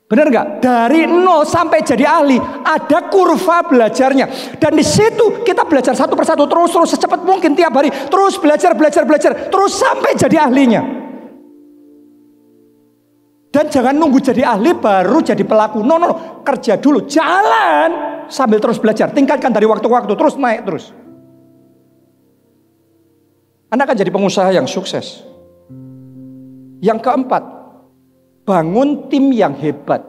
Benar nggak? Dari nol sampai jadi ahli ada kurva belajarnya. Dan di situ kita belajar satu persatu terus secepat mungkin tiap hari. Terus belajar terus sampai jadi ahlinya. Dan jangan nunggu jadi ahli baru jadi pelaku. No, kerja dulu, jalan sambil terus belajar. Tingkatkan dari waktu ke waktu, terus naik terus. Anda akan jadi pengusaha yang sukses. Yang keempat, bangun tim yang hebat.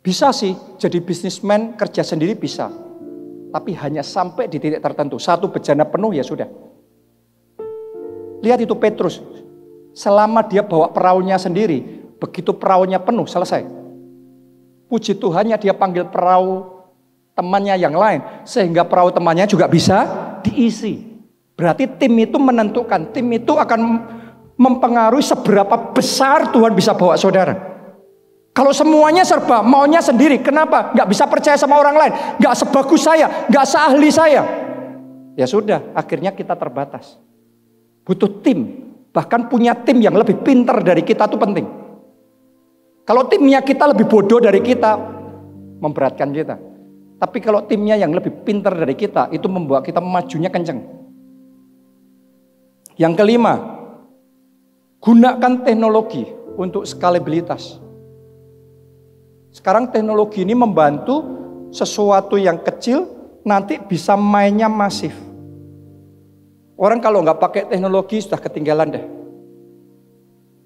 Bisa sih jadi bisnismen kerja sendiri bisa. Tapi hanya sampai di titik tertentu. Satu bejana penuh ya sudah. Lihat itu Petrus. Selama dia bawa perahunya sendiri, begitu perahunya penuh selesai. Puji Tuhannya dia panggil perahu temannya yang lain. Sehingga perahu temannya juga bisa diisi. Berarti tim itu menentukan. Tim itu akan mempengaruhi seberapa besar Tuhan bisa bawa saudara. Kalau semuanya serba maunya sendiri, kenapa? Gak bisa percaya sama orang lain, gak sebagus saya, gak seahli saya. Ya sudah, akhirnya kita terbatas. Butuh tim, bahkan punya tim yang lebih pintar dari kita itu penting. Kalau timnya kita lebih bodoh dari kita, memberatkan kita. Tapi kalau timnya yang lebih pintar dari kita, itu membawa kita majunya kenceng. Yang kelima, gunakan teknologi untuk skalabilitas. Sekarang teknologi ini membantu sesuatu yang kecil nanti bisa mainnya masif. Orang kalau nggak pakai teknologi sudah ketinggalan deh.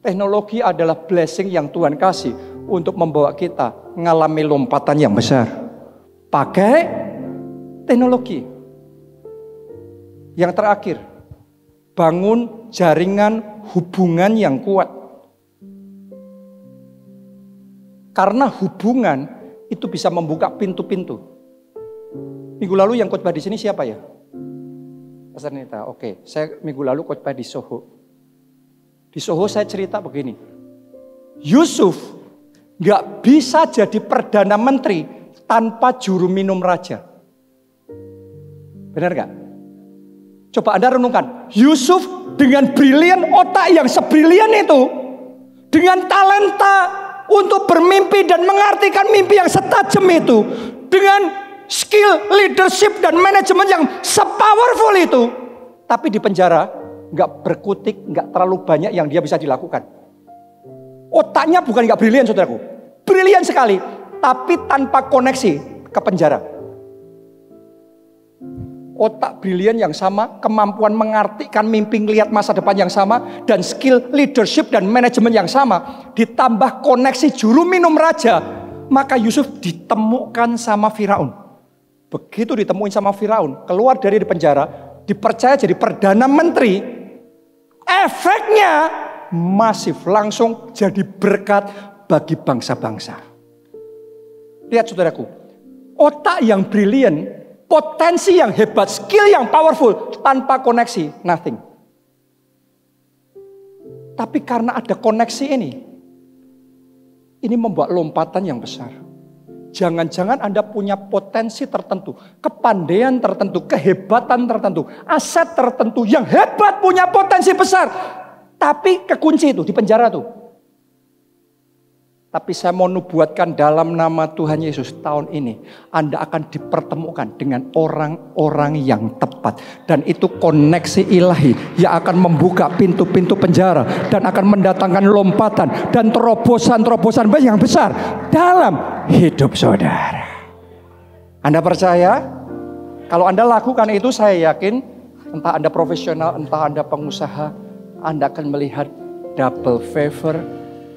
Teknologi adalah blessing yang Tuhan kasih untuk membawa kita mengalami lompatan yang besar. Pakai teknologi. Yang terakhir, bangun jaringan hubungan yang kuat. Karena hubungan itu bisa membuka pintu-pintu. Minggu lalu yang khotbah di sini siapa ya? Pastor Nita. Oke, saya minggu lalu khotbah di Soho. Di Soho saya cerita begini. Yusuf gak bisa jadi Perdana Menteri tanpa juru minum raja. Benar gak? Coba Anda renungkan. Yusuf dengan brilian, otak yang sebrilian itu, dengan talenta untuk bermimpi dan mengartikan mimpi yang setajam itu, dengan skill leadership dan manajemen yang sepowerful itu, tapi di penjara gak berkutik, gak terlalu banyak yang dia bisa dilakukan. Otaknya bukan gak brilian saudaraku, brilian sekali, tapi tanpa koneksi ke penjara. Otak brilian yang sama, kemampuan mengartikan mimpi, ngelihat masa depan yang sama, dan skill leadership dan manajemen yang sama, ditambah koneksi juru minum raja, maka Yusuf ditemukan sama Firaun. Begitu ditemuin sama Firaun, keluar dari penjara, dipercaya jadi Perdana Menteri, efeknya masif, langsung jadi berkat bagi bangsa-bangsa. Lihat saudaraku, otak yang brilian, potensi yang hebat, skill yang powerful, tanpa koneksi, nothing. Tapi karena ada koneksi ini membuat lompatan yang besar. Jangan-jangan Anda punya potensi tertentu, kepandaian tertentu, kehebatan tertentu, aset tertentu yang hebat, punya potensi besar. Tapi kekunci itu di penjara tuh. Tapi saya mau nubuatkan dalam nama Tuhan Yesus, tahun ini Anda akan dipertemukan dengan orang-orang yang tepat. Dan itu koneksi ilahi yang akan membuka pintu-pintu penjara dan akan mendatangkan lompatan dan terobosan-terobosan yang besar dalam hidup saudara. Anda percaya? Kalau Anda lakukan itu, saya yakin entah Anda profesional, entah Anda pengusaha, Anda akan melihat double favor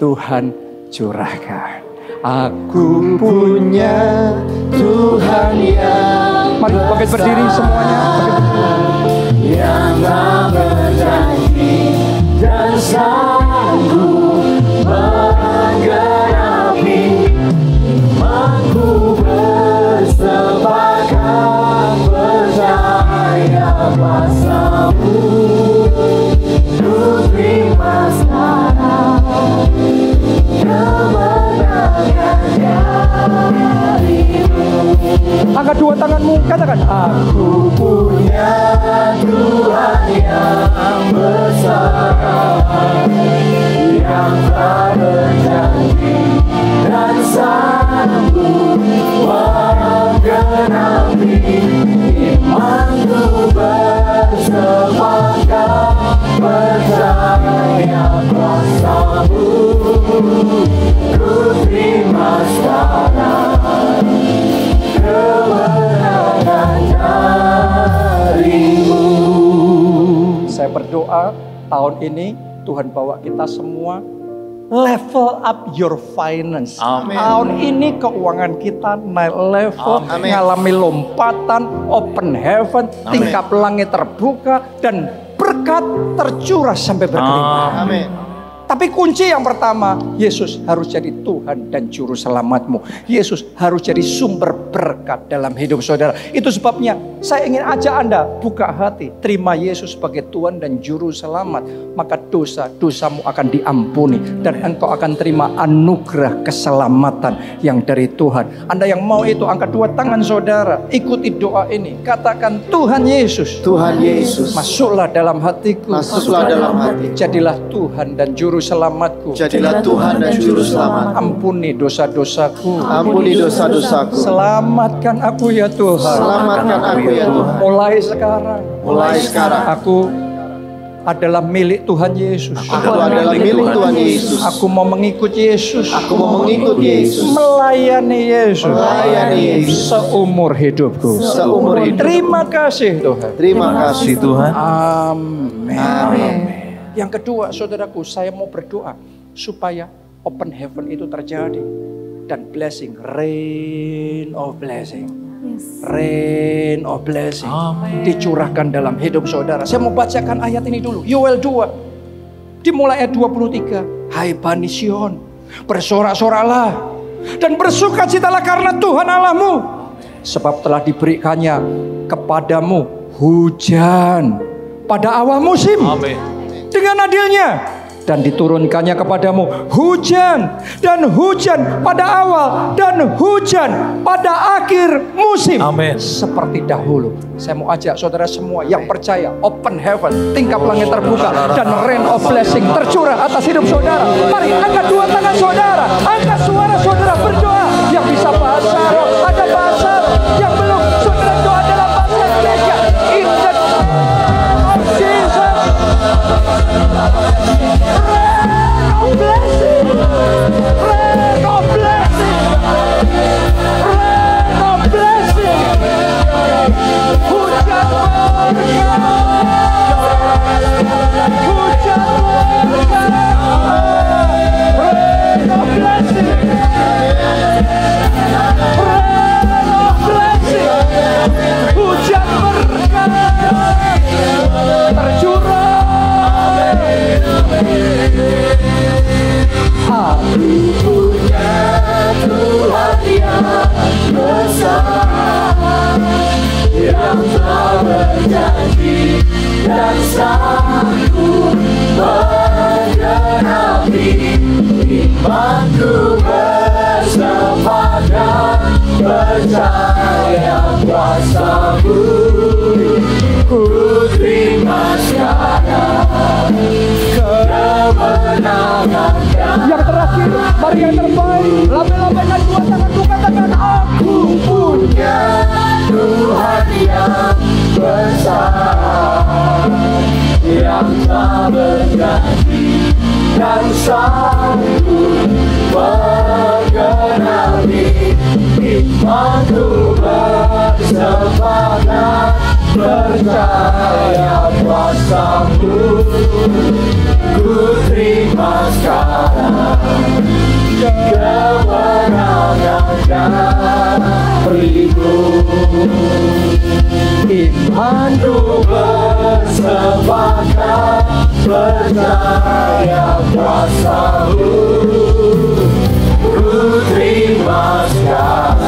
Tuhan curahkan. Aku punya Tuhan yang mari bangkit berdiri semuanya. Yang tak berjanji dan sanggup menggenapi imanku, bersepakat percaya kuasa-Mu. Ku terima sekarang kemenangan dari-Mu. Angkat dua tanganmu, katakan, aku punya Tuhan yang besar, yang tak berjanji dan sanggup menggenapi imanku, bersepakat percaya kuasa-Mu. Ku terima sekarang kemenangan dari-Mu. Saya berdoa tahun ini Tuhan bawa kita semua level up your finance. Amen. Tahun ini keuangan kita naik level, amen, mengalami lompatan, open heaven, amen, tingkap langit terbuka dan berkat tercurah sampai berkelimpahan. Amin. Tapi kunci yang pertama, Yesus harus jadi Tuhan dan Juru Selamatmu. Yesus harus jadi sumber berkat dalam hidup saudara. Itu sebabnya saya ingin ajak Anda buka hati, terima Yesus sebagai Tuhan dan Juru Selamat. Maka dosa-dosamu akan diampuni dan engkau akan terima anugerah keselamatan yang dari Tuhan. Anda yang mau itu, angkat dua tangan saudara, ikuti doa ini. Katakan, Tuhan Yesus, Tuhan Yesus, masuklah dalam hatiku, masuklah dalam hati. Jadilah Tuhan dan Juru Selamatku. Jadilah Tuhan dan Juru Selamat. Ampuni dosa-dosaku. Ampuni dosa-dosaku. Selamatkan aku ya Tuhan. Selamatkan aku ya Tuhan. Mulai sekarang. Aku adalah milik Tuhan Yesus. Aku adalah milik Tuhan Yesus. Aku mau mengikut Yesus. Aku mau mengikut Yesus. Melayani Yesus. Melayani Yesus. Seumur hidupku. Seumur hidup. Terima kasih Tuhan. Terima kasih Tuhan. Amin. Amin. Yang kedua, saudaraku, saya mau berdoa supaya open heaven itu terjadi dan blessing, rain of blessing, rain of blessing, amen, dicurahkan dalam hidup saudara. Saya mau bacakan ayat ini dulu, Yoel 2, dimulai ayat 23. Hai Bani Sion, bersorak-soraklah dan bersukacitalah karena Tuhan Allahmu, sebab telah diberikannya kepadamu hujan pada awal musim. Amin. Dengan adilnya dan diturunkannya kepadamu hujan, dan hujan pada awal dan hujan pada akhir musim. Amin. Seperti dahulu. Saya mau ajak saudara semua yang percaya, open heaven, tingkap langit terbuka, dan rain of blessing tercurah atas hidup saudara. Mari angkat dua tangan saudara, angkat suara saudara berdoa. Yang bisa bahasa roh, ada bahasa roh. Yang belum, saudara doa dalam bahasa gereja. In the name of Jesus. Rain of blessing, rain of blessing, rain of blessing. Hujan berkah, hujan berkah, rain of blessing, rain of blessing. Hujan berkah tercurah. Aku punya Tuhan yang besar, yang telah berjanji dan sanggup menggenapi imanku bersepakat percaya kuasa-Mu. Ku terima sekarang kemenangan. Yang terakhir, mari yang terbaik, lambaikan dua tanganku, katakan aku punya Tuhan yang besar, yang tak berganti dan sanggup menggenapi imanku bersepakat percaya kuasa-Mu. Ku terima sekarang kemenangan darimu. Imanku bersepakat percaya kuasa-Mu. Ku terima sekarang